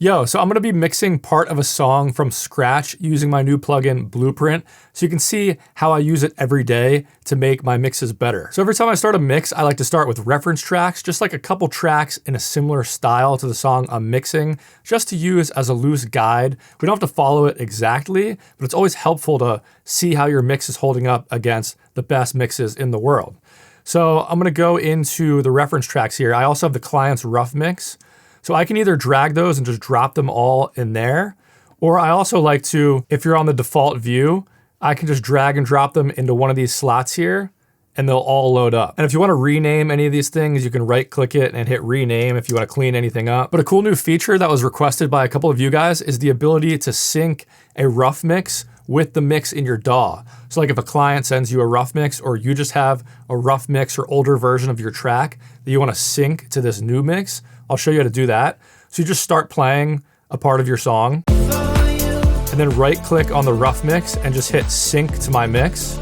Yo, so I'm gonna be mixing part of a song from scratch using my new plugin Blueprint, so you can see how I use it every day to make my mixes better. So every time I start a mix, I like to start with reference tracks, just like a couple tracks in a similar style to the song I'm mixing, just to use as a loose guide. We don't have to follow it exactly, but it's always helpful to see how your mix is holding up against the best mixes in the world. So I'm gonna go into the reference tracks here. I also have the client's rough mix. So I can either drag those and just drop them all in there, or I also like to, if you're on the default view, I can just drag and drop them into one of these slots here and they'll all load up. And if you want to rename any of these things, you can right click it and hit rename if you want to clean anything up. But a cool new feature that was requested by a couple of you guys is the ability to sync a rough mix with the mix in your DAW. So like if a client sends you a rough mix or you just have a rough mix or older version of your track that you want to sync to this new mix, I'll show you how to do that. So you just start playing a part of your song and then right click on the rough mix and just hit sync to my mix.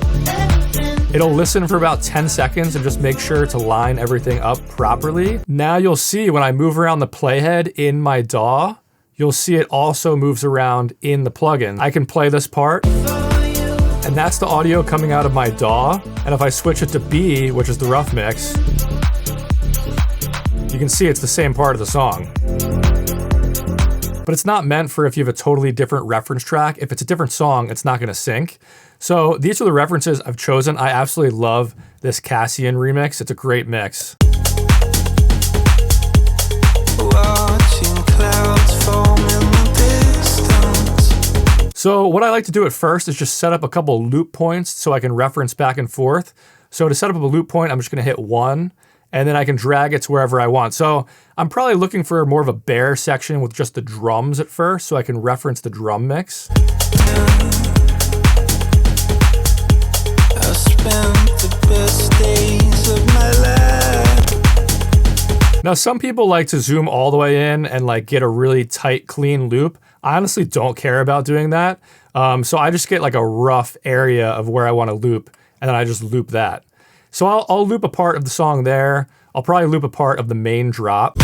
It'll listen for about 10 seconds and just make sure to line everything up properly. Now you'll see when I move around the playhead in my DAW, you'll see it also moves around in the plugin. I can play this part and that's the audio coming out of my DAW. And if I switch it to B, which is the rough mix, you can see it's the same part of the song. But it's not meant for if you have a totally different reference track. If it's a different song, it's not gonna sync. So these are the references I've chosen. I absolutely love this Cassian remix. It's a great mix. Watching clouds form in the distance. So what I like to do at first is just set up a couple loop points so I can reference back and forth. So to set up a loop point, I'm just gonna hit 1, and then I can drag it to wherever I want. So I'm probably looking for more of a bare section with just the drums at first, so I can reference the drum mix. I spent the best days of my life. Now, some people like to zoom all the way in and like get a really tight, clean loop. I honestly don't care about doing that. So I just get like a rough area of where I want to loop, and then I just loop that. So I'll loop a part of the song there. I'll probably loop a part of the main drop.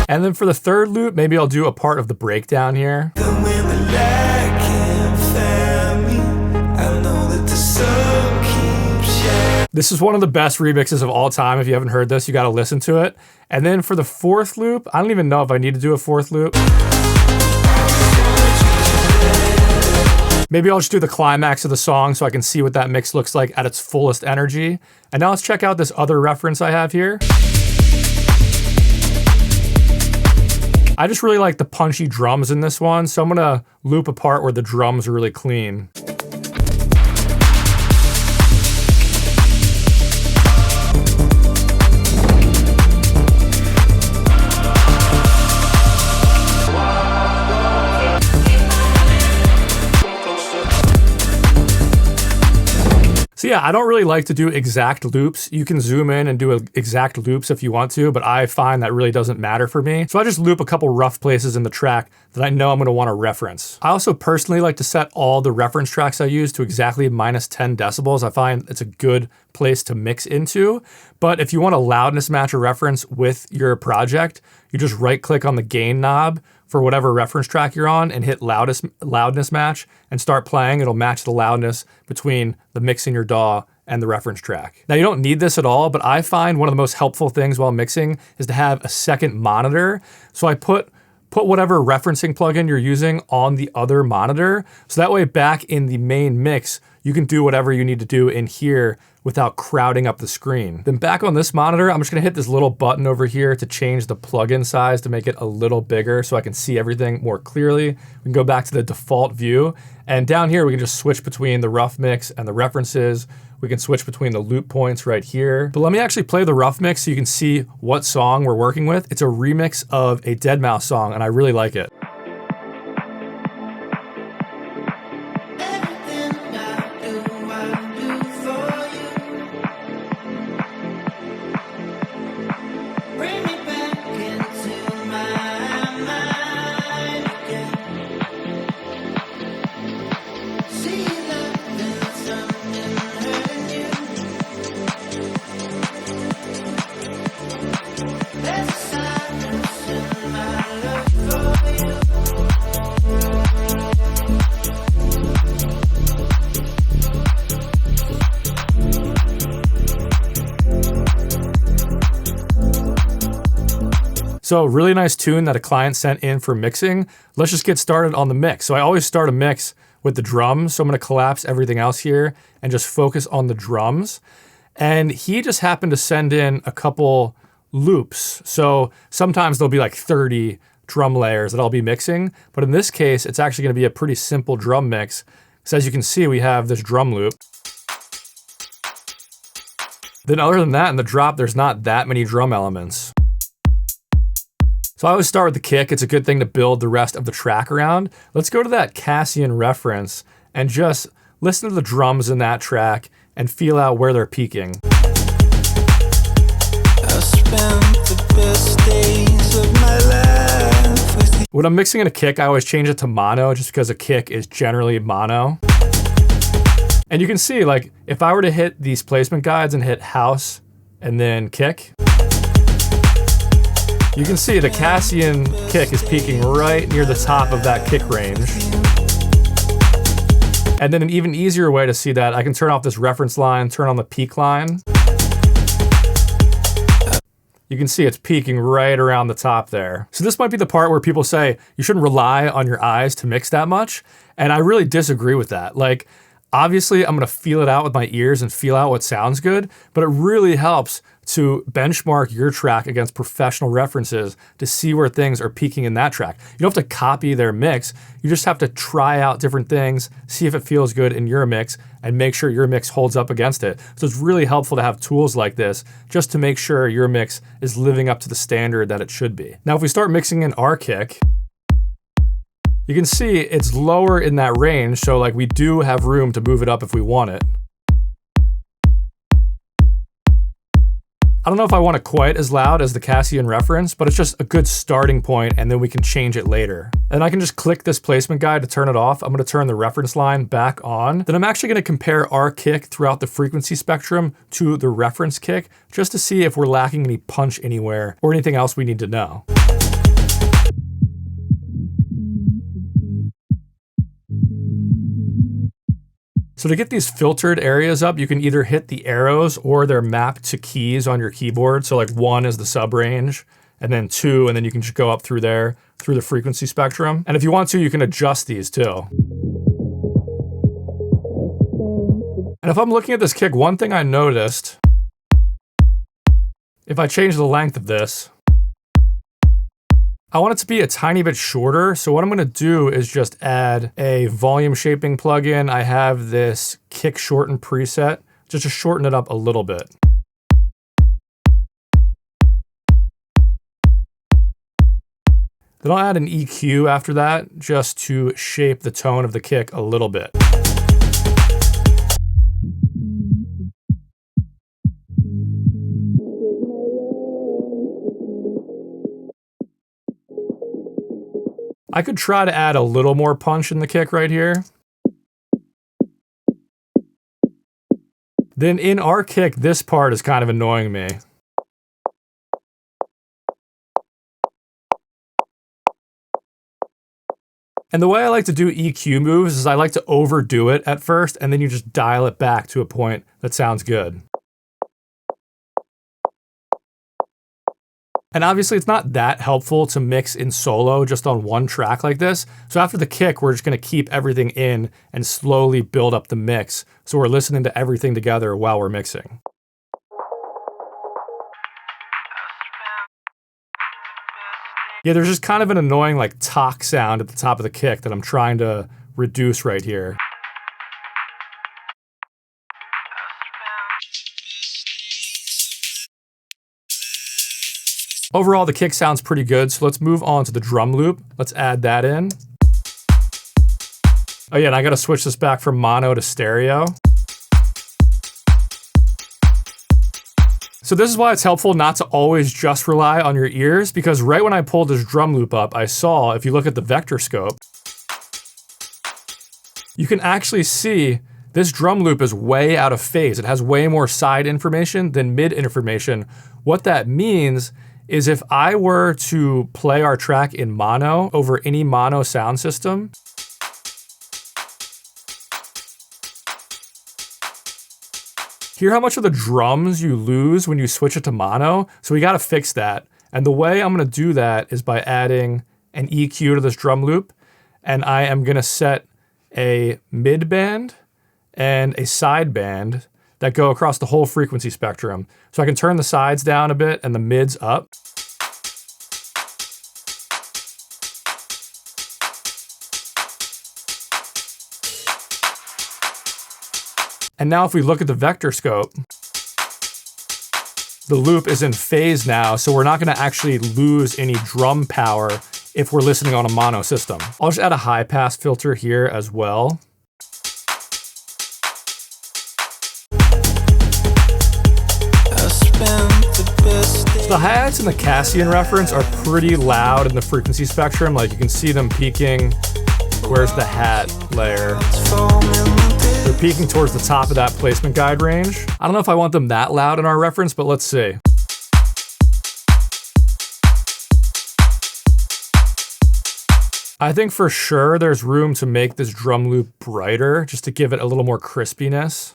And then for the third loop, maybe I'll do a part of the breakdown here. This is one of the best remixes of all time. If you haven't heard this, you gotta listen to it. And then for the fourth loop, I don't even know if I need to do a fourth loop. Maybe I'll just do the climax of the song so I can see what that mix looks like at its fullest energy. And now let's check out this other reference I have here. I just really like the punchy drums in this one, so I'm gonna loop a part where the drums are really clean. So yeah, I don't really like to do exact loops. You can zoom in and do exact loops if you want to, but I find that really doesn't matter for me. So I just loop a couple rough places in the track that I know I'm gonna wanna reference. I also personally like to set all the reference tracks I use to exactly -10 decibels. I find it's a good place to mix into. But if you want a loudness match or reference with your project, you just right click on the gain knob for whatever reference track you're on and hit loudness match and start playing. It'll match the loudness between the mix in your DAW and the reference track. Now you don't need this at all, but I find one of the most helpful things while mixing is to have a second monitor. So I put whatever referencing plugin you're using on the other monitor. So that way back in the main mix, you can do whatever you need to do in here without crowding up the screen. Then back on this monitor, I'm just gonna hit this little button over here to change the plugin size to make it a little bigger so I can see everything more clearly. We can go back to the default view. And down here, we can just switch between the rough mix and the references. We can switch between the loop points right here. But let me actually play the rough mix so you can see what song we're working with. It's a remix of a deadmau5 song, and I really like it. So really nice tune that a client sent in for mixing. Let's just get started on the mix. So I always start a mix with the drums. So I'm gonna collapse everything else here and just focus on the drums. And he just happened to send in a couple loops. So sometimes there'll be like 30 drum layers that I'll be mixing. But in this case, it's actually gonna be a pretty simple drum mix. So as you can see, we have this drum loop. Then other than that, in the drop, there's not that many drum elements. So I always start with the kick. It's a good thing to build the rest of the track around. Let's go to that Cassian reference and just listen to the drums in that track and feel out where they're peaking. When I'm mixing in a kick, I always change it to mono just because a kick is generally mono. And you can see, like, if I were to hit these placement guides and hit house and then kick, you can see the Cassian kick is peaking right near the top of that kick range. And then an even easier way to see that, I can turn off this reference line, turn on the peak line. You can see it's peaking right around the top there. So this might be the part where people say you shouldn't rely on your eyes to mix that much. And I really disagree with that. Like, obviously I'm gonna feel it out with my ears and feel out what sounds good, but it really helps to benchmark your track against professional references to see where things are peaking in that track. You don't have to copy their mix. You just have to try out different things, see if it feels good in your mix, and make sure your mix holds up against it. So it's really helpful to have tools like this just to make sure your mix is living up to the standard that it should be. Now, if we start mixing in our kick, you can see it's lower in that range, so like we do have room to move it up if we want it. I don't know if I want it quite as loud as the Cassian reference, but it's just a good starting point, and then we can change it later. And I can just click this placement guide to turn it off. I'm gonna turn the reference line back on. Then I'm actually gonna compare our kick throughout the frequency spectrum to the reference kick, just to see if we're lacking any punch anywhere or anything else we need to know. So to get these filtered areas up, you can either hit the arrows or they're mapped to keys on your keyboard. So like 1 is the sub range, and then 2, and then you can just go up through there, through the frequency spectrum. And if you want to, you can adjust these too. And if I'm looking at this kick, one thing I noticed, if I change the length of this, I want it to be a tiny bit shorter. So what I'm gonna do is just add a volume shaping plugin. I have this kick shorten preset, just to shorten it up a little bit. Then I'll add an EQ after that, just to shape the tone of the kick a little bit. I could try to add a little more punch in the kick right here. Then in our kick, this part is kind of annoying me. And the way I like to do EQ moves is I like to overdo it at first, and then you just dial it back to a point that sounds good. And obviously it's not that helpful to mix in solo just on one track like this. So after the kick, we're just gonna keep everything in and slowly build up the mix. So we're listening to everything together while we're mixing. Yeah, there's just kind of an annoying like talk sound at the top of the kick that I'm trying to reduce right here. Overall, the kick sounds pretty good, so let's move on to the drum loop. Let's add that in. Oh yeah, and I gotta switch this back from mono to stereo. So this is why it's helpful not to always just rely on your ears, because right when I pulled this drum loop up, I saw, if you look at the vector scope, you can actually see this drum loop is way out of phase. It has way more side information than mid information. What that means is if I were to play our track in mono over any mono sound system, hear how much of the drums you lose when you switch it to mono? So we gotta fix that. And the way I'm gonna do that is by adding an EQ to this drum loop, and I am gonna set a mid band and a side band that go across the whole frequency spectrum. So I can turn the sides down a bit and the mids up. And now if we look at the vector scope, the loop is in phase now, so we're not gonna actually lose any drum power if we're listening on a mono system. I'll just add a high pass filter here as well. So the hi-hats in the Cassian reference are pretty loud in the frequency spectrum. Like you can see them peaking. Where's the hat layer? They're peaking towards the top of that placement guide range. I don't know if I want them that loud in our reference, but let's see. I think for sure there's room to make this drum loop brighter, just to give it a little more crispiness.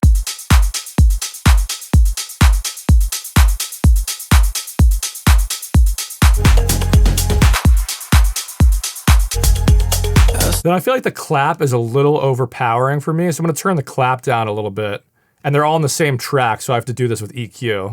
Then I feel like the clap is a little overpowering for me, so I'm gonna turn the clap down a little bit. And they're all on the same track, so I have to do this with EQ.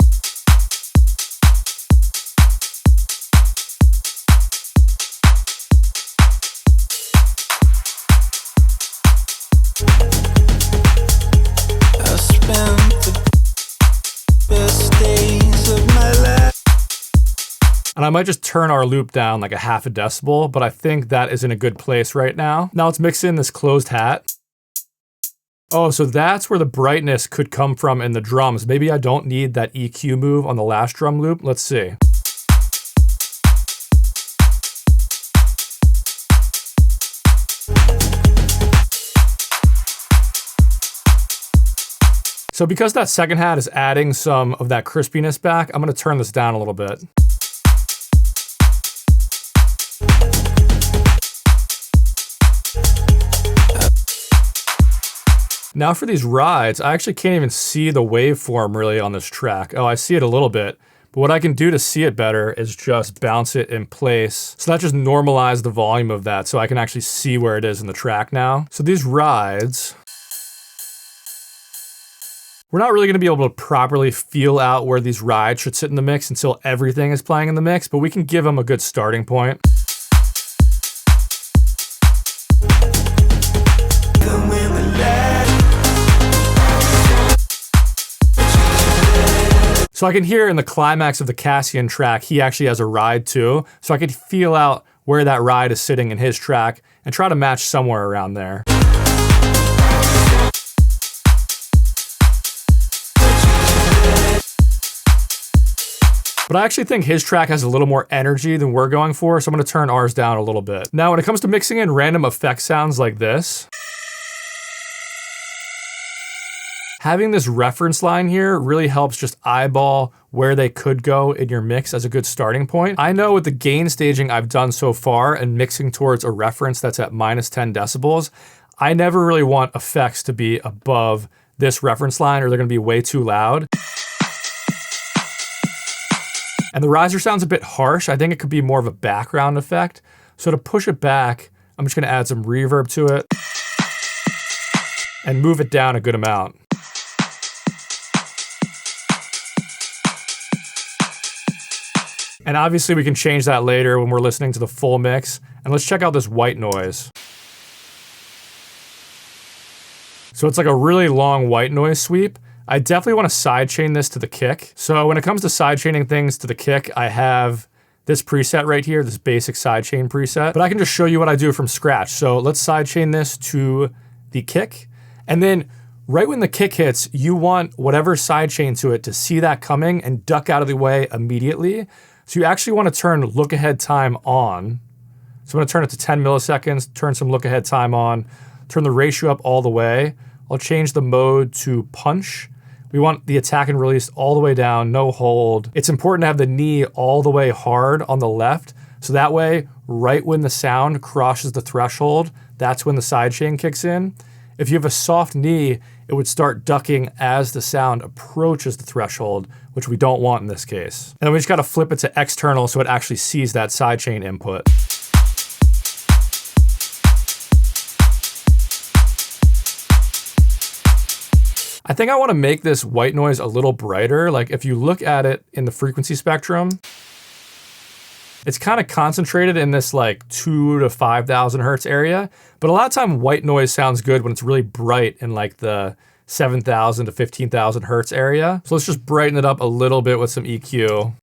And I might just turn our loop down like a half a decibel, but I think that is in a good place right now. Now let's mix in this closed hat. Oh, so that's where the brightness could come from in the drums. Maybe I don't need that EQ move on the last drum loop. Let's see. So because that second hat is adding some of that crispiness back, I'm gonna turn this down a little bit. Now for these rides, I actually can't even see the waveform really on this track. Oh, I see it a little bit. But what I can do to see it better is just bounce it in place. So that just normalizes the volume of that so I can actually see where it is in the track now. So these rides, we're not really gonna be able to properly feel out where these rides should sit in the mix until everything is playing in the mix, but we can give them a good starting point. So I can hear in the climax of the Cassian track, he actually has a ride too. So I could feel out where that ride is sitting in his track and try to match somewhere around there. But I actually think his track has a little more energy than we're going for, so I'm gonna turn ours down a little bit. Now, when it comes to mixing in random effect sounds like this, having this reference line here really helps just eyeball where they could go in your mix as a good starting point. I know with the gain staging I've done so far and mixing towards a reference that's at -10 decibels, I never really want effects to be above this reference line or they're gonna be way too loud. And the riser sounds a bit harsh. I think it could be more of a background effect. So to push it back, I'm just gonna add some reverb to it and move it down a good amount. And obviously we can change that later when we're listening to the full mix. And let's check out this white noise. So it's like a really long white noise sweep. I definitely want to sidechain this to the kick. So when it comes to sidechaining things to the kick, I have this preset right here, this basic sidechain preset, but I can just show you what I do from scratch. So let's sidechain this to the kick. And then right when the kick hits, you want whatever sidechain to it to see that coming and duck out of the way immediately. So you actually want to turn look ahead time on. So I'm going to turn it to 10 milliseconds, turn some look ahead time on, turn the ratio up all the way. I'll change the mode to punch. We want the attack and release all the way down, no hold. It's important to have the knee all the way hard on the left. So that way, right when the sound crosses the threshold, that's when the sidechain kicks in. If you have a soft knee, it would start ducking as the sound approaches the threshold, which we don't want in this case. And then we just gotta flip it to external so it actually sees that sidechain input. I think I wanna make this white noise a little brighter. Like if you look at it in the frequency spectrum, it's kind of concentrated in this like 2,000 to 5,000 hertz area, but a lot of time white noise sounds good when it's really bright in like the 7,000 to 15,000 hertz area. So let's just brighten it up a little bit with some EQ.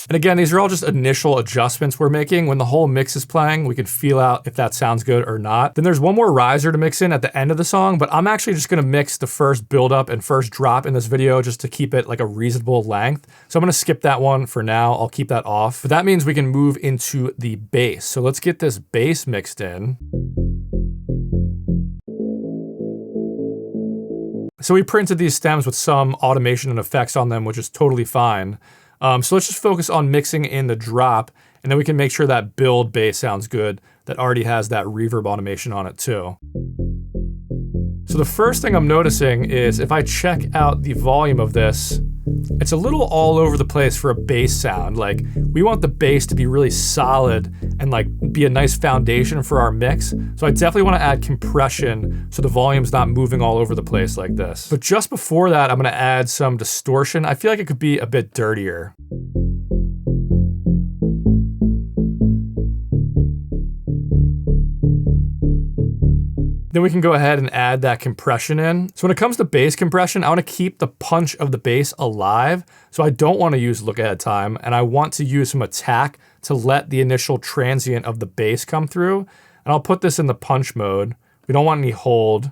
And again, these are all just initial adjustments we're making. When the whole mix is playing, we can feel out if that sounds good or not. Then there's one more riser to mix in at the end of the song, but I'm actually just gonna mix the first build up and first drop in this video just to keep it like a reasonable length. So I'm gonna skip that one for now. I'll keep that off. But that means we can move into the bass. So let's get this bass mixed in. So we printed these stems with some automation and effects on them, which is totally fine. So let's just focus on mixing in the drop, and then we can make sure that build bass sounds good. That already has that reverb automation on it too. So the first thing I'm noticing is if I check out the volume of this, it's a little all over the place for a bass sound. Like we want the bass to be really solid and like be a nice foundation for our mix. So I definitely want to add compression so the volume's not moving all over the place like this. But just before that, I'm going to add some distortion. I feel like it could be a bit dirtier. Then we can go ahead and add that compression in. So when it comes to bass compression, I want to keep the punch of the bass alive. So I don't want to use look ahead time, and I want to use some attack to let the initial transient of the bass come through. And I'll put this in the punch mode. We don't want any hold.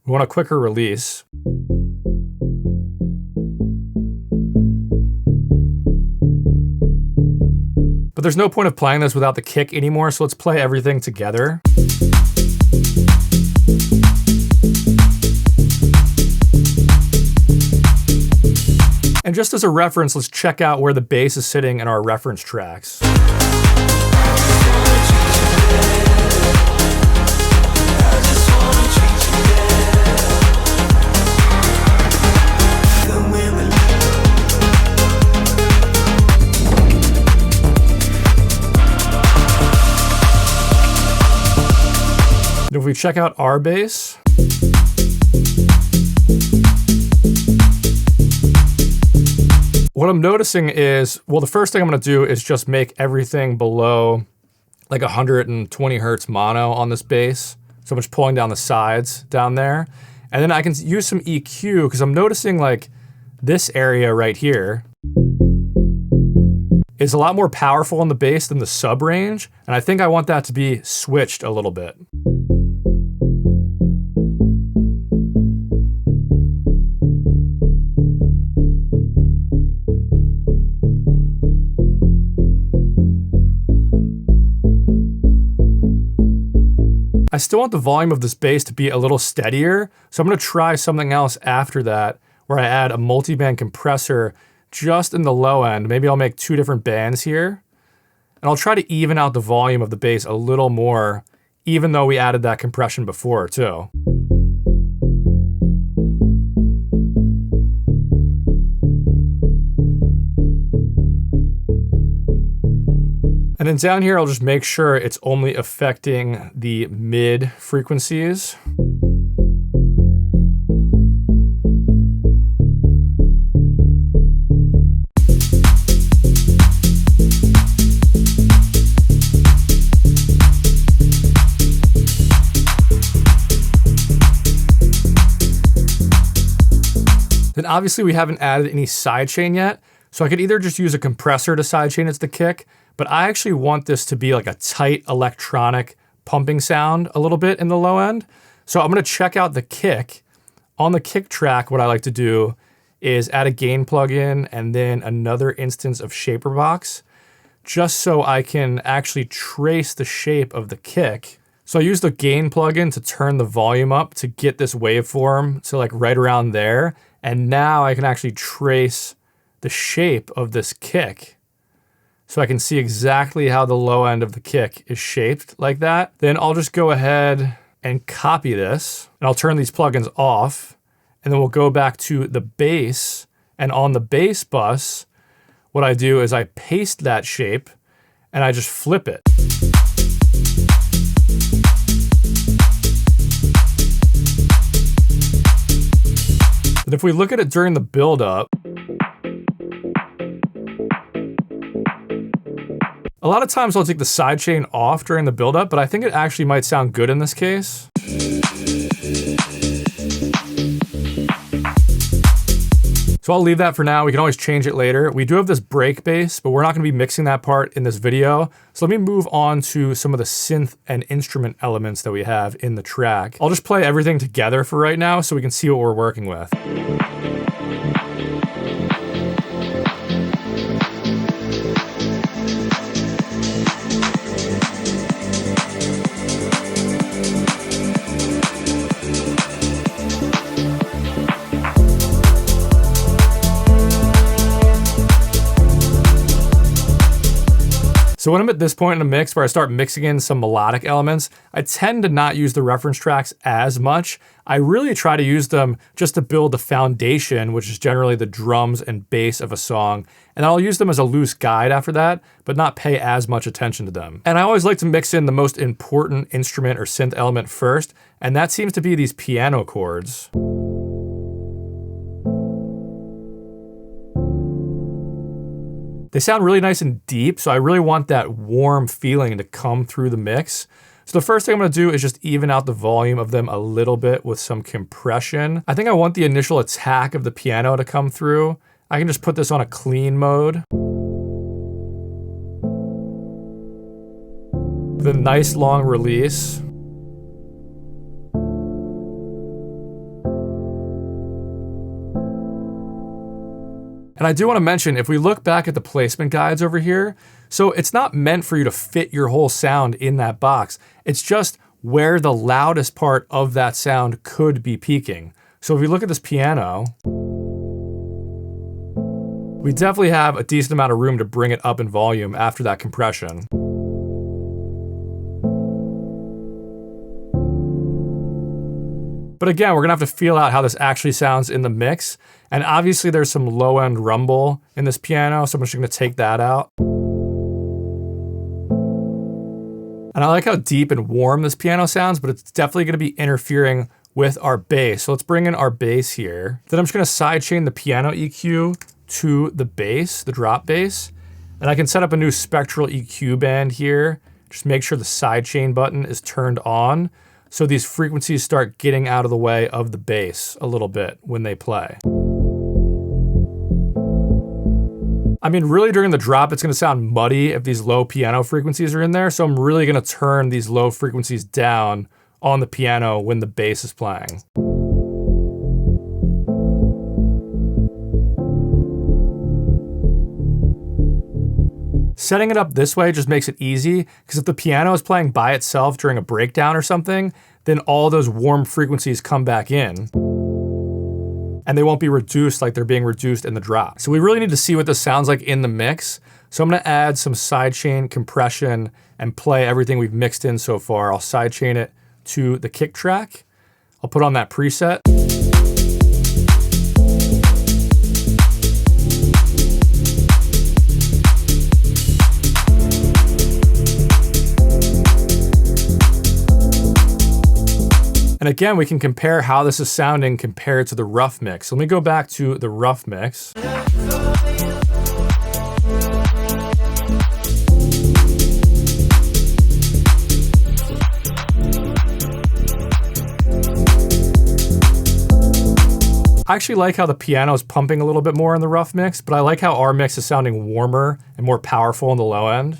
We want a quicker release. But there's no point of playing this without the kick anymore, so let's play everything together. And just as a reference, let's check out where the bass is sitting in our reference tracks. And if we check out our bass, what I'm noticing is, well, the first thing I'm gonna do is just make everything below like 120 hertz mono on this bass. So I'm just pulling down the sides down there. And then I can use some EQ because I'm noticing like this area right here is a lot more powerful on the bass than the sub range. And I think I want that to be switched a little bit. I still want the volume of this bass to be a little steadier, so I'm gonna try something else after that, where I add a multi-band compressor just in the low end. Maybe I'll make 2 different bands here, and I'll try to even out the volume of the bass a little more, even though we added that compression before too. And then down here, I'll just make sure it's only affecting the mid frequencies. Then obviously we haven't added any sidechain yet, so I could either just use a compressor to sidechain it to the kick, but I actually want this to be like a tight electronic pumping sound a little bit in the low end. So I'm gonna check out the kick. On the kick track, what I like to do is add a gain plugin and then another instance of shaper box, just so I can actually trace the shape of the kick. So I use the gain plugin to turn the volume up to get this waveform to like right around there. And now I can actually trace the shape of this kick. so I can see exactly how the low end of the kick is shaped like that. Then I'll just go ahead and copy this, and I'll turn these plugins off, and then we'll go back to the bass, and on the bass bus, what I do is I paste that shape, and I just flip it. But if we look at it during the build-up, a lot of times I'll take the sidechain off during the build-up, but I think it actually might sound good in this case. So I'll leave that for now. We can always change it later. We do have this break bass, but we're not gonna be mixing that part in this video. So let me move on to some of the synth and instrument elements that we have in the track. I'll just play everything together for right now so we can see what we're working with. So when I'm at this point in the mix where I start mixing in some melodic elements, I tend to not use the reference tracks as much. I really try to use them just to build the foundation, which is generally the drums and bass of a song. And I'll use them as a loose guide after that, but not pay as much attention to them. And I always like to mix in the most important instrument or synth element first, and that seems to be these piano chords. They sound really nice and deep, so I really want that warm feeling to come through the mix. So the first thing I'm gonna do is just even out the volume of them a little bit with some compression. I think I want the initial attack of the piano to come through. I can just put this on a clean mode. With a nice long release. And I do want to mention, if we look back at the placement guides over here, so it's not meant for you to fit your whole sound in that box. It's just where the loudest part of that sound could be peaking. So if we look at this piano, we definitely have a decent amount of room to bring it up in volume after that compression. But again, we're gonna have to feel out how this actually sounds in the mix. And obviously there's some low end rumble in this piano, so I'm just gonna take that out. And I like how deep and warm this piano sounds, but it's definitely gonna be interfering with our bass. So let's bring in our bass here. Then I'm just gonna sidechain the piano EQ to the bass, the drop bass. And I can set up a new spectral EQ band here. Just make sure the sidechain button is turned on, so these frequencies start getting out of the way of the bass a little bit when they play. I mean, really during the drop, it's gonna sound muddy if these low piano frequencies are in there, so I'm really gonna turn these low frequencies down on the piano when the bass is playing. Setting it up this way just makes it easy, because if the piano is playing by itself during a breakdown or something, then all those warm frequencies come back in, and they won't be reduced like they're being reduced in the drop. So we really need to see what this sounds like in the mix. So I'm gonna add some sidechain compression and play everything we've mixed in so far. I'll sidechain it to the kick track. I'll put on that preset. And again, we can compare how this is sounding compared to the rough mix. So let me go back to the rough mix. I actually like how the piano is pumping a little bit more in the rough mix, but I like how our mix is sounding warmer and more powerful on the low end.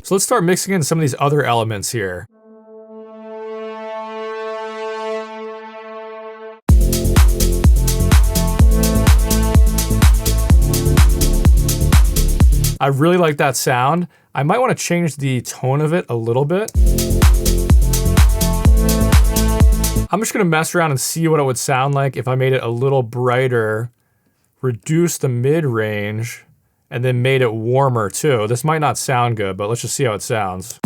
So let's start mixing in some of these other elements here. I really like that sound. I might want to change the tone of it a little bit. I'm just gonna mess around and see what it would sound like if I made it a little brighter, reduce the mid-range, and then made it warmer too. This might not sound good, but let's just see how it sounds.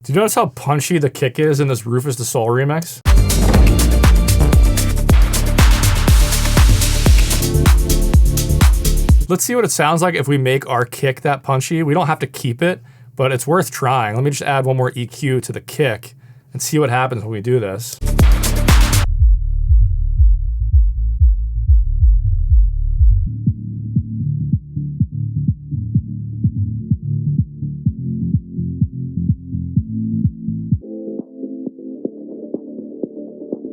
Do you notice how punchy the kick is in this Rufus the Soul remix? Let's see what it sounds like if we make our kick that punchy. We don't have to keep it, but it's worth trying. Let me just add one more EQ to the kick and see what happens when we do this.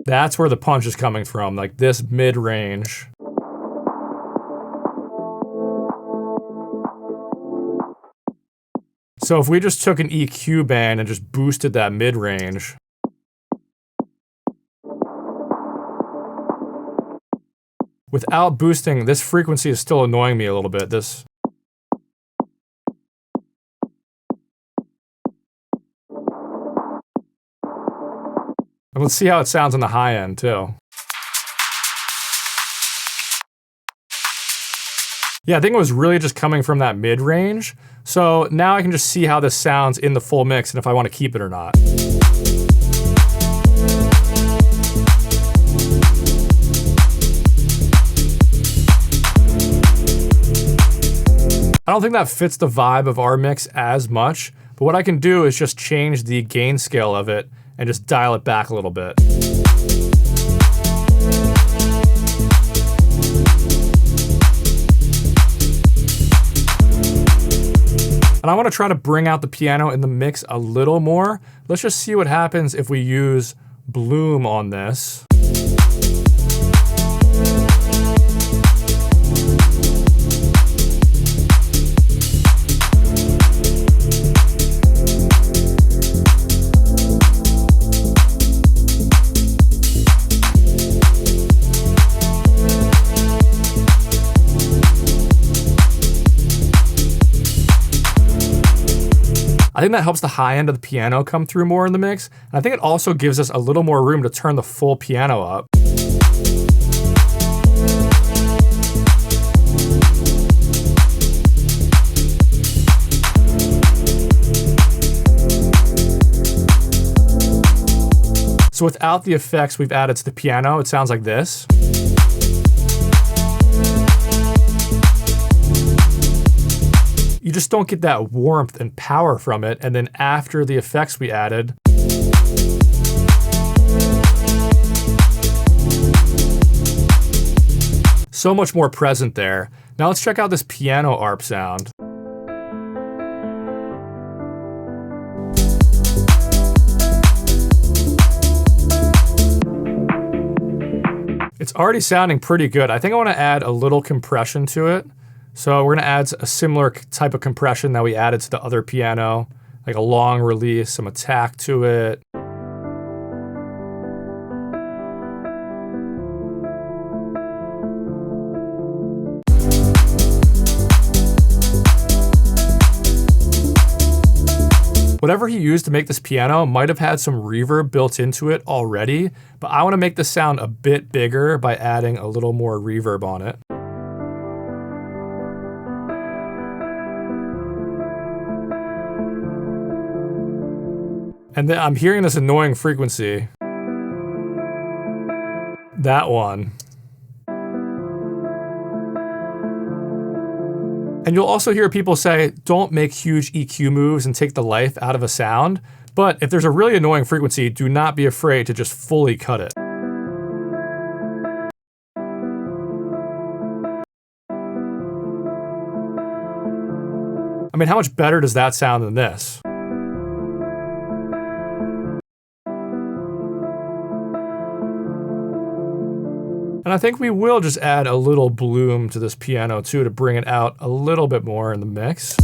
That's where the punch is coming from, like this mid-range. So if we just took an EQ band and just boosted that mid-range, without boosting, this frequency is still annoying me a little bit. This. And let's see how it sounds on the high end too. Yeah, I think it was really just coming from that mid-range. So now I can just see how this sounds in the full mix and if I want to keep it or not. I don't think that fits the vibe of our mix as much, but what I can do is just change the gain scale of it and just dial it back a little bit. And I want to try to bring out the piano in the mix a little more. Let's just see what happens if we use Bloom on this. I think that helps the high end of the piano come through more in the mix. And I think it also gives us a little more room to turn the full piano up. So without the effects we've added to the piano, it sounds like this. You just don't get that warmth and power from it. And then after the effects we added, so much more present there. Now let's check out this piano ARP sound. It's already sounding pretty good. I think I want to add a little compression to it. So we're gonna add a similar type of compression that we added to the other piano, like a long release, some attack to it. Whatever he used to make this piano might have had some reverb built into it already, but I wanna make the sound a bit bigger by adding a little more reverb on it. And then I'm hearing this annoying frequency. That one. And you'll also hear people say, don't make huge EQ moves and take the life out of a sound. But if there's a really annoying frequency, do not be afraid to just fully cut it. I mean, how much better does that sound than this? And I think we will just add a little bloom to this piano too to bring it out a little bit more in the mix.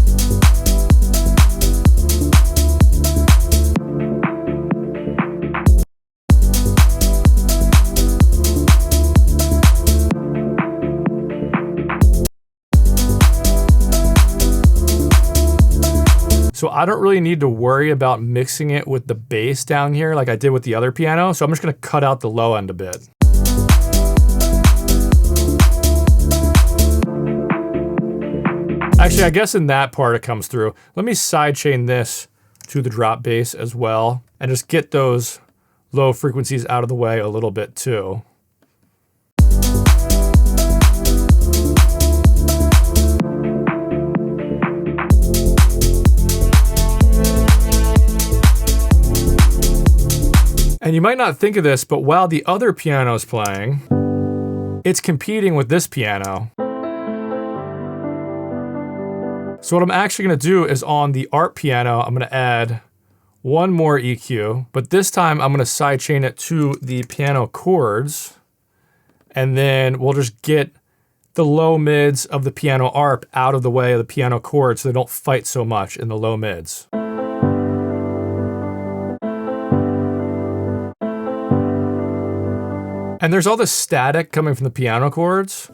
So I don't really need to worry about mixing it with the bass down here like I did with the other piano. So I'm just gonna cut out the low end a bit. Actually, I guess in that part it comes through. Let me sidechain this to the drop bass as well and just get those low frequencies out of the way a little bit too. And you might not think of this, but while the other piano is playing, it's competing with this piano. So what I'm actually gonna do is on the ARP piano, I'm gonna add one more EQ, but this time I'm gonna sidechain it to the piano chords, and then we'll just get the low mids of the piano ARP out of the way of the piano chords so they don't fight so much in the low mids. And there's all this static coming from the piano chords.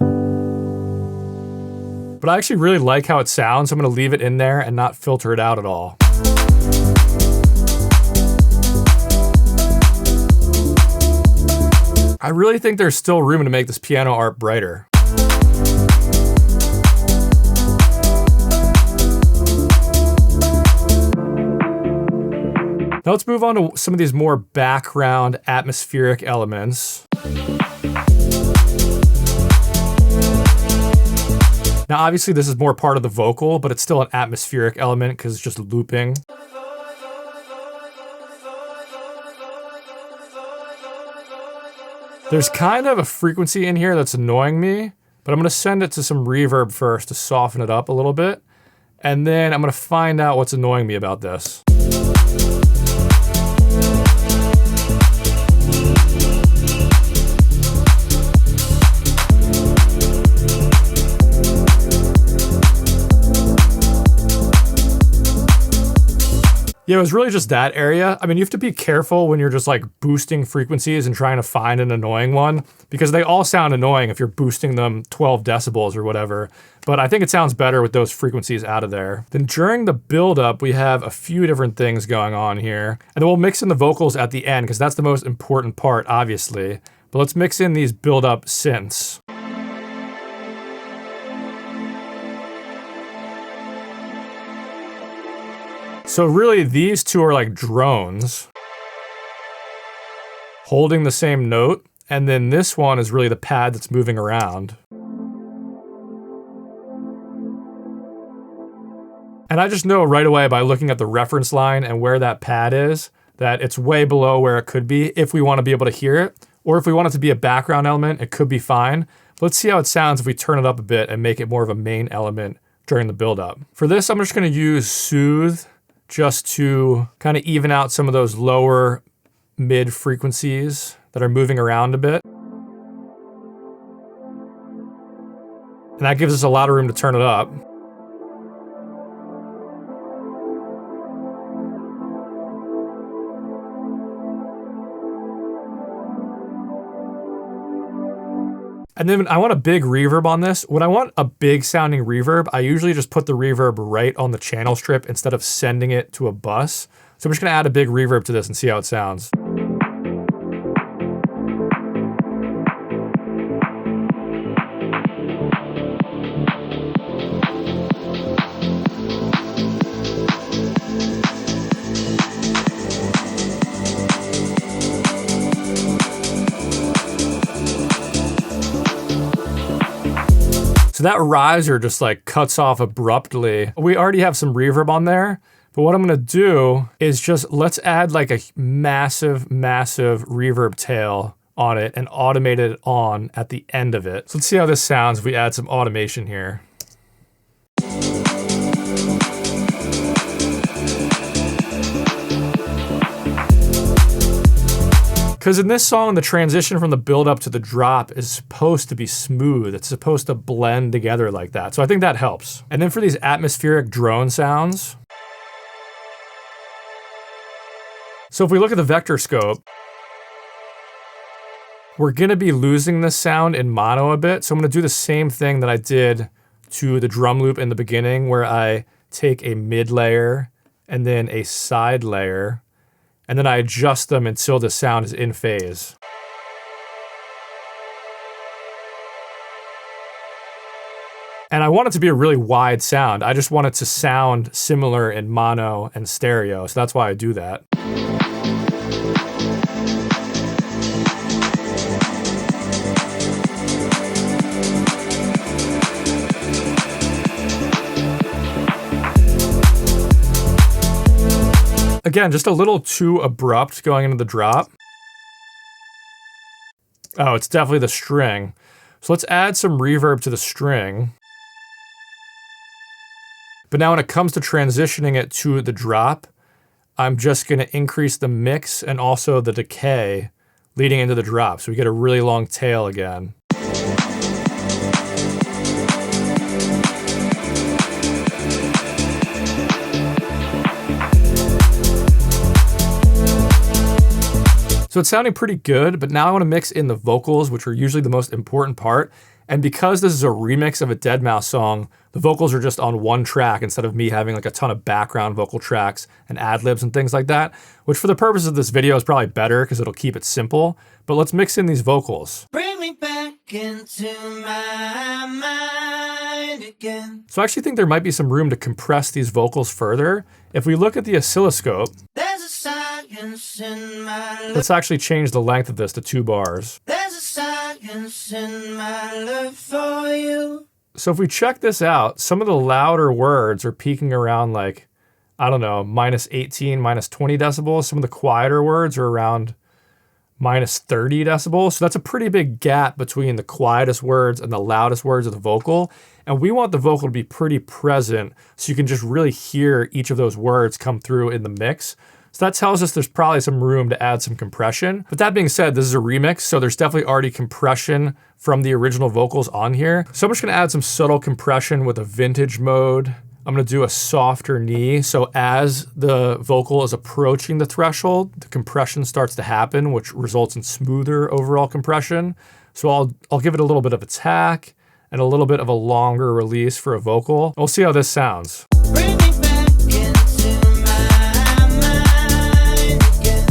But I actually really like how it sounds, so I'm gonna leave it in there and not filter it out at all. I really think there's still room to make this piano ARP brighter. Now let's move on to some of these more background atmospheric elements. Now obviously this is more part of the vocal, but it's still an atmospheric element because it's just looping. There's kind of a frequency in here that's annoying me, but I'm gonna send it to some reverb first to soften it up a little bit, and then I'm gonna find out what's annoying me about this. Yeah, it was really just that area. I mean, you have to be careful when you're just like boosting frequencies and trying to find an annoying one, because they all sound annoying if you're boosting them 12 decibels or whatever. But I think it sounds better with those frequencies out of there. Then during the build-up, we have a few different things going on here. And then we'll mix in the vocals at the end, because that's the most important part, obviously. But let's mix in these build-up synths. So really, these two are like drones holding the same note, and then this one is really the pad that's moving around. And I just know right away by looking at the reference line and where that pad is, that it's way below where it could be if we want to be able to hear it, or if we want it to be a background element, it could be fine. But let's see how it sounds if we turn it up a bit and make it more of a main element during the build-up. For this, I'm just going to use Soothe, just to kind of even out some of those lower mid frequencies that are moving around a bit. And that gives us a lot of room to turn it up. And then I want a big reverb on this. When I want a big sounding reverb, I usually just put the reverb right on the channel strip instead of sending it to a bus. So I'm just gonna add a big reverb to this and see how it sounds. So that riser just like cuts off abruptly. We already have some reverb on there, but what I'm gonna do is just, let's add like a massive, massive reverb tail on it and automate it on at the end of it. So let's see how this sounds if we add some automation here. Because in this song, the transition from the build up to the drop is supposed to be smooth. It's supposed to blend together like that. So I think that helps. And then for these atmospheric drone sounds. So if we look at the vector scope, we're gonna be losing this sound in mono a bit. So I'm gonna do the same thing that I did to the drum loop in the beginning, where I take a mid layer and then a side layer, and then I adjust them until the sound is in phase. And I want it to be a really wide sound. I just want it to sound similar in mono and stereo, so that's why I do that. Again, just a little too abrupt going into the drop. Oh, it's definitely the string. So let's add some reverb to the string. But now when it comes to transitioning it to the drop, I'm just gonna increase the mix and also the decay leading into the drop. So we get a really long tail again. So it's sounding pretty good, but now I wanna mix in the vocals, which are usually the most important part. And because this is a remix of a deadmau5 song, the vocals are just on one track instead of me having like a ton of background vocal tracks and ad-libs and things like that, which for the purpose of this video is probably better because it'll keep it simple. But let's mix in these vocals. Bring me back into my mind again. So I actually think there might be some room to compress these vocals further. If we look at the oscilloscope, there's a science in my love. Let's actually change the length of this to 2 bars. There's a science in my love for you. So if we check this out, some of the louder words are peaking around like, I don't know, -18, -20 decibels. Some of the quieter words are around -30 decibels. So that's a pretty big gap between the quietest words and the loudest words of the vocal. And we want the vocal to be pretty present so you can just really hear each of those words come through in the mix. So that tells us there's probably some room to add some compression. But that being said, this is a remix, so there's definitely already compression from the original vocals on here. So I'm just gonna add some subtle compression with a vintage mode. I'm gonna do a softer knee. So as the vocal is approaching the threshold, the compression starts to happen, which results in smoother overall compression. So I'll give it a little bit of attack and a little bit of a longer release for a vocal. We'll see how this sounds. Bring me back into my mind again.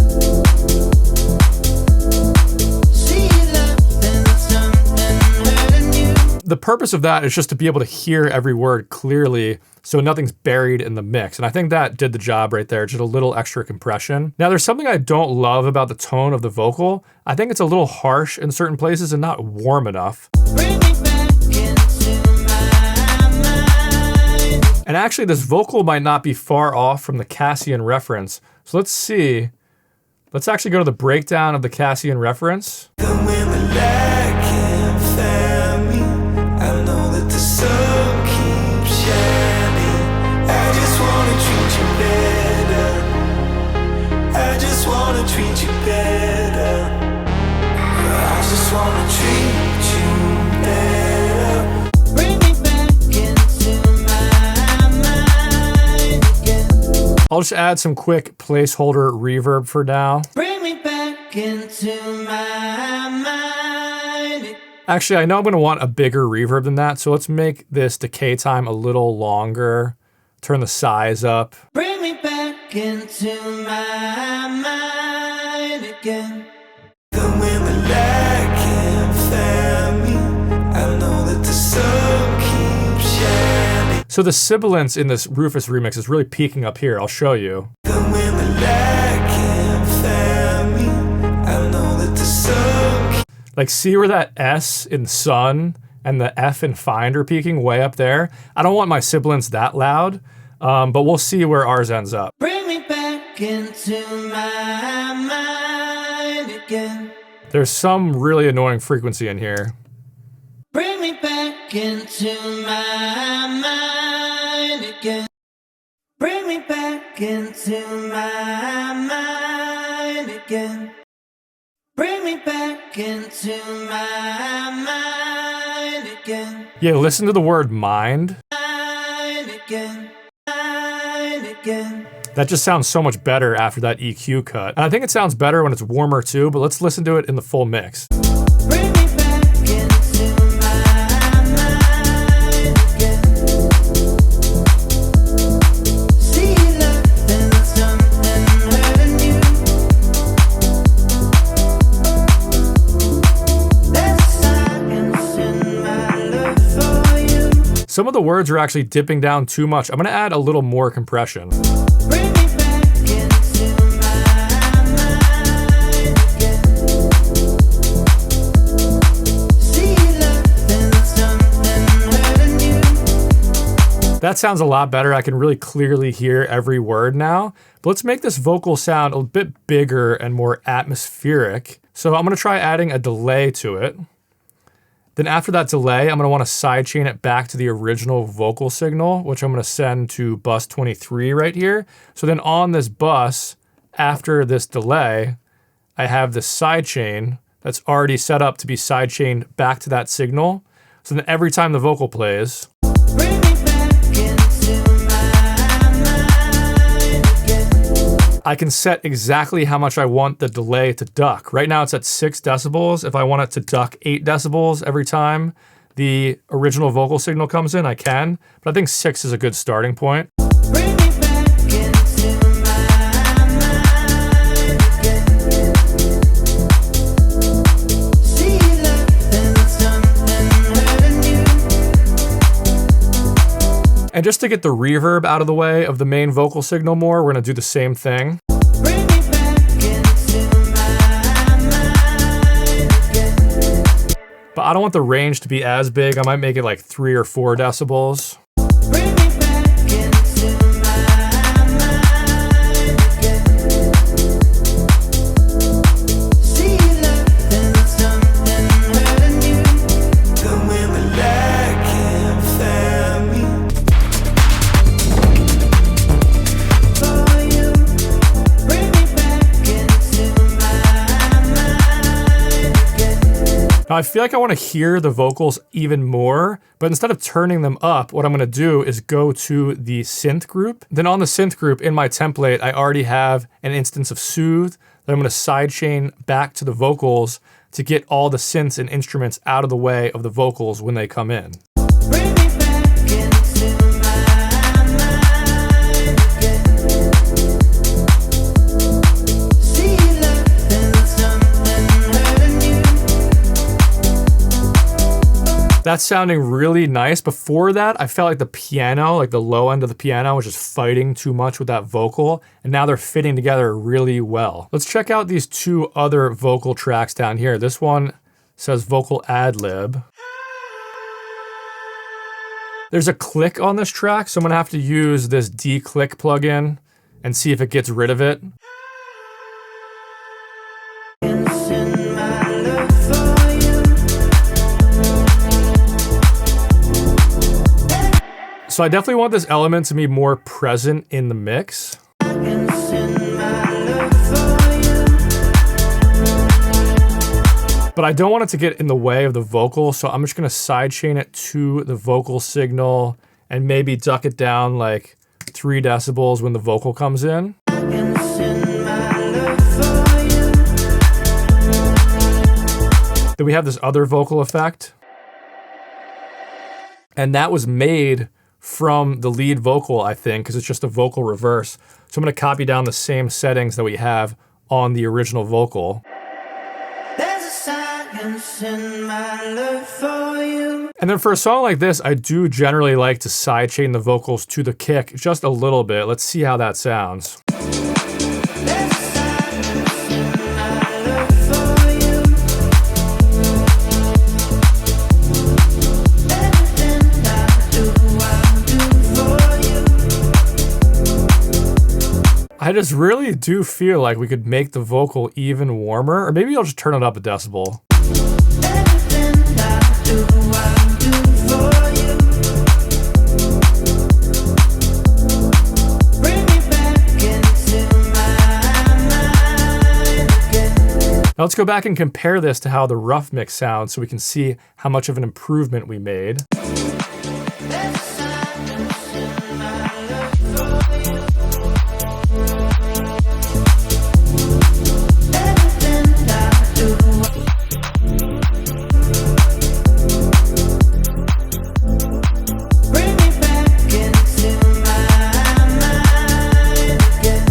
See love and something hurting you. The purpose of that is just to be able to hear every word clearly so nothing's buried in the mix. And I think that did the job right there, just a little extra compression. Now there's something I don't love about the tone of the vocal. I think it's a little harsh in certain places and not warm enough. Bring me back into my mind. And actually this vocal might not be far off from the Cassian reference. So let's see. Let's actually go to the breakdown of the Cassian reference. When the light can't find me, I know that the sun keeps shining. I just wanna treat you better. I just wanna treat you better. I just wanna treat you better. Bring me back into my mind again. I'll just add some quick placeholder reverb for now. Bring me back into my mind. Actually, I know I'm gonna want a bigger reverb than that, so let's make this decay time a little longer. Turn the size up. Bring me back into my mind again. When the light can't find me, I know that the sun keeps shining. So the sibilance in this Rufus remix is really peaking up here. I'll show you. When the light can't find me, I know that the sun. Like, see where that S in sun and the F in find are peaking way up there? I don't want my sibilance that loud, but we'll see where ours ends up. Bring me back into my mind again. There's some really annoying frequency in here. Bring me back into my mind again. Bring me back into my mind again. Bring me back into my mind again. Yeah, listen to the word mind. Mind again. Mind again. That just sounds so much better after that EQ cut. And I think it sounds better when it's warmer too, but let's listen to it in the full mix. Bring me back into my mind again. See love Some of the words are actually dipping down too much. I'm gonna add a little more compression. Bring me back into my mind again. See love in something hurting you. That sounds a lot better. I can really clearly hear every word now. But let's make this vocal sound a bit bigger and more atmospheric. So I'm gonna try adding a delay to it. Then after that delay, I'm gonna wanna sidechain it back to the original vocal signal, which I'm gonna send to bus 23 right here. So then on this bus, after this delay, I have this sidechain that's already set up to be sidechained back to that signal. So then every time the vocal plays, Bring me back into my mind again. I can set exactly how much I want the delay to duck. Right now it's at 6 decibels. If I want it to duck 8 decibels every time the original vocal signal comes in, I can. But I think 6 is a good starting point. Bring me back into my mind again. See love in something hurting you. And just to get the reverb out of the way of the main vocal signal more, we're gonna do the same thing. Bring me back into my mind again. But I don't want the range to be as big. I might make it like 3 or 4 decibels. Bring me back into my mind again. See love in something hurting you. Come when the light can find me. For you, bring me back into my mind again. Now I feel like I wanna hear the vocals even more, but instead of turning them up, what I'm gonna do is go to the synth group. Then on the synth group in my template, I already have an instance of Soothe that I'm gonna sidechain back to the vocals to get all the synths and instruments out of the way of the vocals when they come in. Bring me back into my mind again. See love in something hurting you. That's sounding really nice. Before that, I felt like the piano, like the low end of the piano, was just fighting too much with that vocal, and now they're fitting together really well. Let's check out these 2 other vocal tracks down here. This one says vocal ad lib. There's a click on this track, so I'm gonna have to use this D-click plugin and see if it gets rid of it. Send my love for you. So I definitely want this element to be more present in the mix. Send my love for you. But I don't want it to get in the way of the vocal, so I'm just gonna sidechain it to the vocal signal and maybe duck it down like 3 decibels when the vocal comes in. Send my love for you. Then we have this other vocal effect. And that was made from the lead vocal, I think, because it's just a vocal reverse. So I'm gonna copy down the same settings that we have on the original vocal. There's a silence in my love for you. And then for a song like this, I do generally like to sidechain the vocals to the kick just a little bit. Let's see how that sounds. There's a silence in my love for you. Everything I do for you. I just really do feel like we could make the vocal even warmer, or maybe I'll just turn it up a decibel. Everything I do for you. Bring me back into my mind again. Now let's go back and compare this to how the rough mix sounds so we can see how much of an improvement we made. There's a silence in my love for you. Everything I do. Bring me back into my mind again.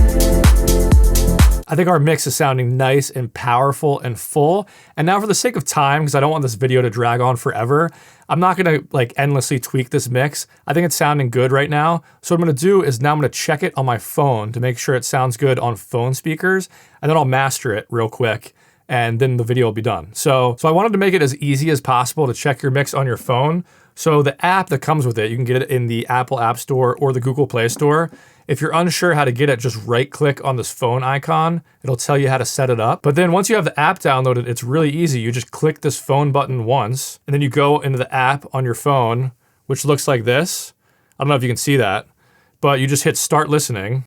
I think our mix is sounding nice and powerful and full. And now for the sake of time, because I don't want this video to drag on forever, I'm not gonna like endlessly tweak this mix. I think it's sounding good right now. So what I'm gonna do is now I'm gonna check it on my phone to make sure it sounds good on phone speakers, and then I'll master it real quick, and then the video will be done. So I wanted to make it as easy as possible to check your mix on your phone. So the app that comes with it, you can get it in the Apple App Store or the Google Play Store. If you're unsure how to get it, just right click on this phone icon. It'll tell you how to set it up. But then once you have the app downloaded, it's really easy. You just click this phone button once, and then you go into the app on your phone, which looks like this. I don't know if you can see that, but you just hit start listening.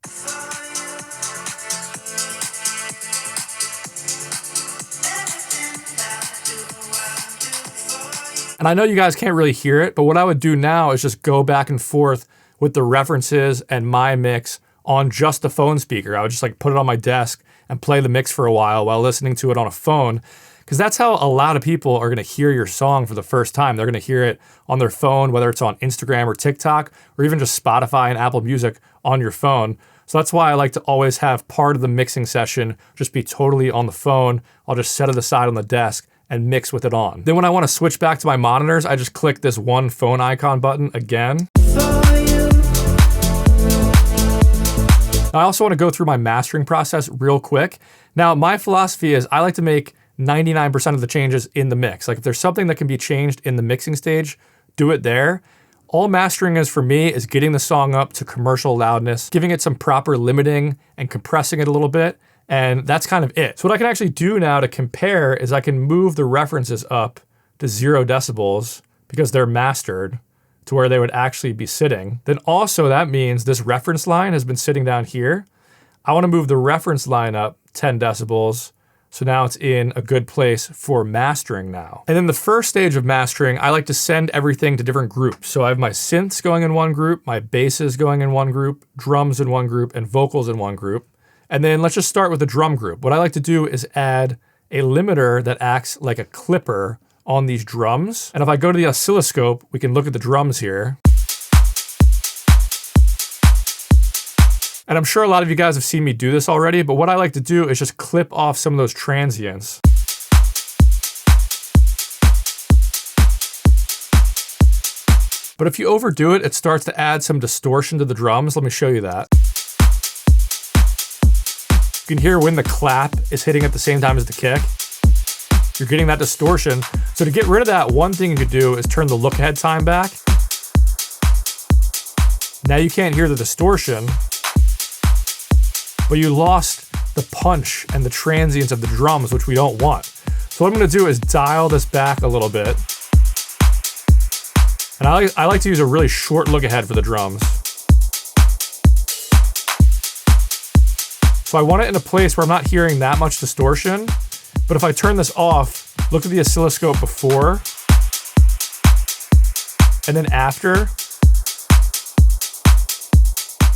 And I know you guys can't really hear it, but what I would do now is just go back and forth with the references and my mix on just the phone speaker. I would just like put it on my desk and play the mix for a while listening to it on a phone, because that's how a lot of people are gonna hear your song for the first time. They're gonna hear it on their phone, whether it's on Instagram or TikTok, or even just Spotify and Apple Music on your phone. So that's why I like to always have part of the mixing session just be totally on the phone. I'll just set it aside on the desk and mix with it on. Then when I wanna switch back to my monitors, I just click this one phone icon button again. I also wanna go through my mastering process real quick. Now, my philosophy is I like to make 99% of the changes in the mix. Like if there's something that can be changed in the mixing stage, do it there. All mastering is for me is getting the song up to commercial loudness, giving it some proper limiting and compressing it a little bit. And that's kind of it. So what I can actually do now to compare is I can move the references up to 0 decibels because they're mastered to where they would actually be sitting. Then also that means this reference line has been sitting down here. I wanna move the reference line up 10 decibels. So now it's in a good place for mastering now. And then the first stage of mastering, I like to send everything to different groups. So I have my synths going in one group, my basses going in one group, drums in one group, and vocals in one group. And then let's just start with the drum group. What I like to do is add a limiter that acts like a clipper on these drums. And if I go to the oscilloscope, we can look at the drums here. And I'm sure a lot of you guys have seen me do this already, but what I like to do is just clip off some of those transients. But if you overdo it, it starts to add some distortion to the drums. Let me show you that. You can hear when the clap is hitting at the same time as the kick. You're getting that distortion. So to get rid of that, one thing you could do is turn the look ahead time back. Now you can't hear the distortion, but you lost the punch and the transients of the drums, which we don't want. So what I'm gonna do is dial this back a little bit. And I like to use a really short look ahead for the drums. So I want it in a place where I'm not hearing that much distortion, but if I turn this off, look at the oscilloscope before and then after.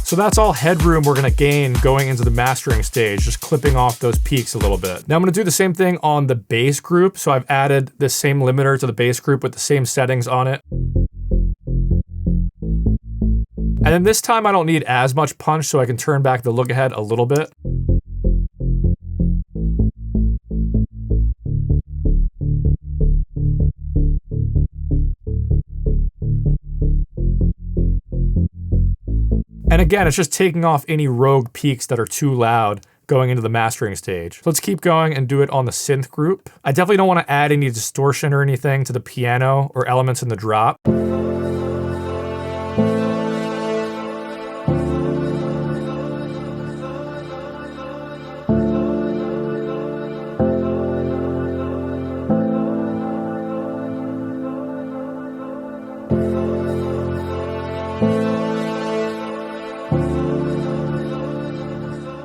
So that's all headroom we're gonna gain going into the mastering stage, just clipping off those peaks a little bit. Now I'm gonna do the same thing on the bass group. So I've added this same limiter to the bass group with the same settings on it. And then this time I don't need as much punch, so I can turn back the look ahead a little bit. And again, it's just taking off any rogue peaks that are too loud going into the mastering stage. So let's keep going and do it on the synth group. I definitely don't want to add any distortion or anything to the piano or elements in the drop.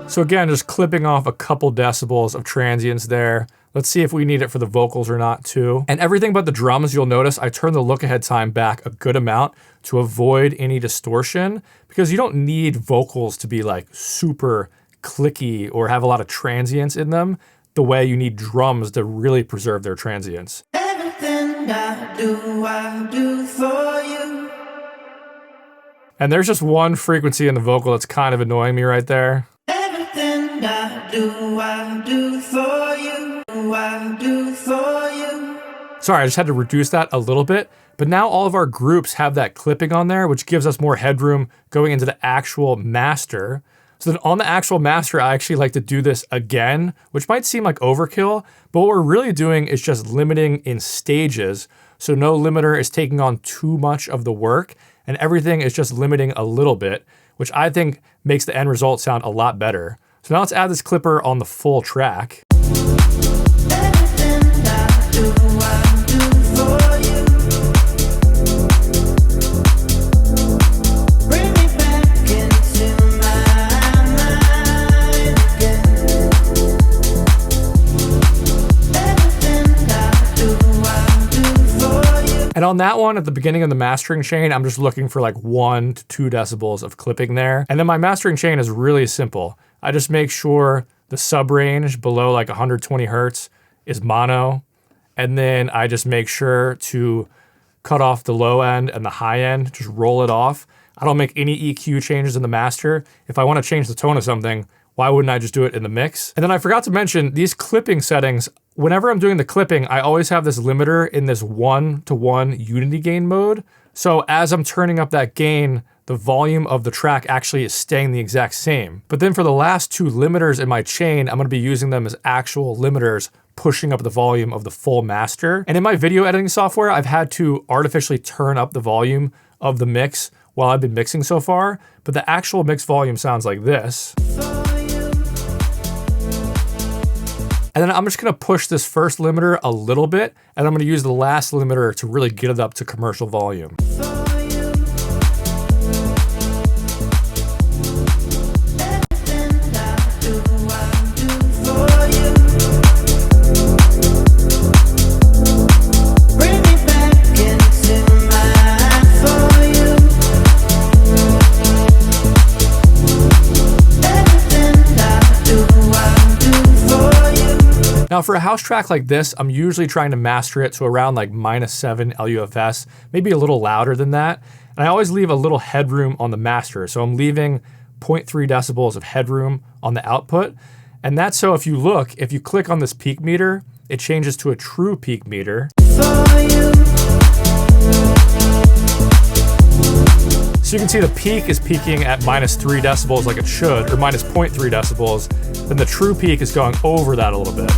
So again, just clipping off a couple decibels of transients there. Let's see if we need it for the vocals or not too. And everything but the drums, you'll notice I turn the look ahead time back a good amount to avoid any distortion, because you don't need vocals to be like super clicky or have a lot of transients in them the way you need drums to really preserve their transients. Everything I do for you. And there's just one frequency in the vocal that's kind of annoying me right there. Everything I I do for you? Do I do for you? Sorry, I just had to reduce that a little bit, but now all of our groups have that clipping on there, which gives us more headroom going into the actual master. So then on the actual master, I actually like to do this again, which might seem like overkill, but what we're really doing is just limiting in stages. So no limiter is taking on too much of the work, and everything is just limiting a little bit, which I think makes the end result sound a lot better. So now let's add this clipper on the full track. And on that one, at the beginning of the mastering chain, I'm just looking for like 1 to 2 decibels of clipping there. And then my mastering chain is really simple. I just make sure the sub range below like 120 hertz is mono. And then I just make sure to cut off the low end and the high end, just roll it off. I don't make any EQ changes in the master. If I want to change the tone of something, why wouldn't I just do it in the mix? And then I forgot to mention these clipping settings. Whenever I'm doing the clipping, I always have this limiter in this 1-to-1 unity gain mode. So as I'm turning up that gain, the volume of the track actually is staying the exact same. But then for the last 2 limiters in my chain, I'm gonna be using them as actual limiters, pushing up the volume of the full master. And in my video editing software, I've had to artificially turn up the volume of the mix while I've been mixing so far, but the actual mix volume sounds like this. And then I'm just gonna push this first limiter a little bit, and I'm gonna use the last limiter to really get it up to commercial volume. Now for a house track like this, I'm usually trying to master it to around like -7 LUFS, maybe a little louder than that. And I always leave a little headroom on the master. So I'm leaving 0.3 decibels of headroom on the output. And that's so if you click on this peak meter, it changes to a true peak meter. So you can see the peak is peaking at -3 decibels like it should, or -0.3 decibels. Then the true peak is going over that a little bit.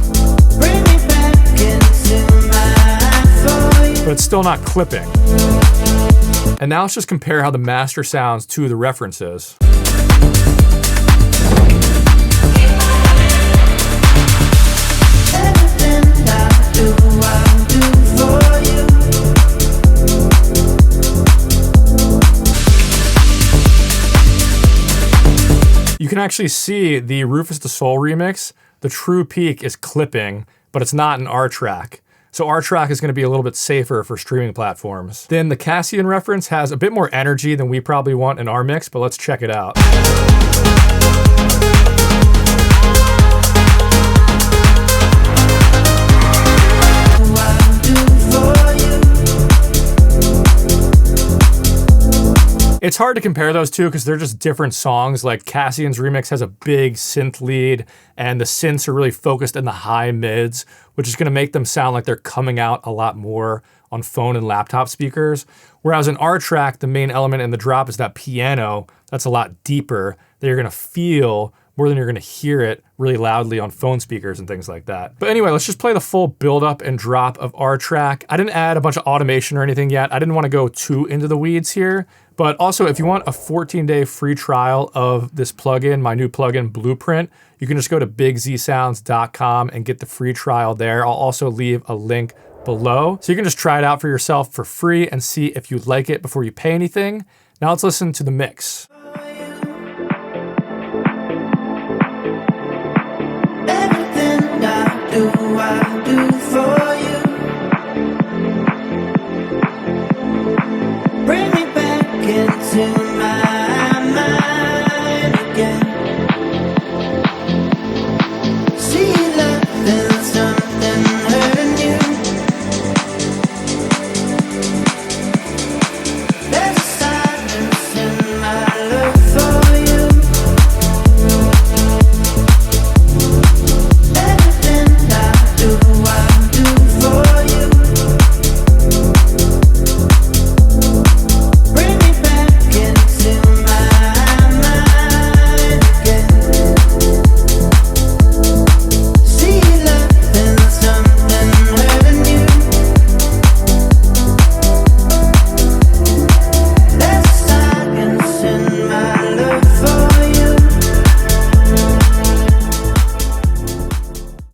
But it's still not clipping. And now let's just compare how the master sounds to the references. You can actually see the Rufus the Soul remix. The true peak is clipping, but it's not an R track. So R track is gonna be a little bit safer for streaming platforms. Then the Cassian reference has a bit more energy than we probably want in our mix, but let's check it out. It's hard to compare those two because they're just different songs. Like Cassian's remix has a big synth lead and the synths are really focused in the high mids, which is gonna make them sound like they're coming out a lot more on phone and laptop speakers. Whereas in our track, the main element in the drop is that piano that's a lot deeper that you're gonna feel more than you're gonna hear it really loudly on phone speakers and things like that. But anyway, let's just play the full build up and drop of our track. I didn't add a bunch of automation or anything yet. I didn't wanna go too into the weeds here. But also, if you want a 14-day free trial of this plugin, my new plugin Blueprint, you can just go to bigzsounds.com and get the free trial there. I'll also leave a link below. So you can just try it out for yourself for free and see if you like it before you pay anything. Now let's listen to the mix.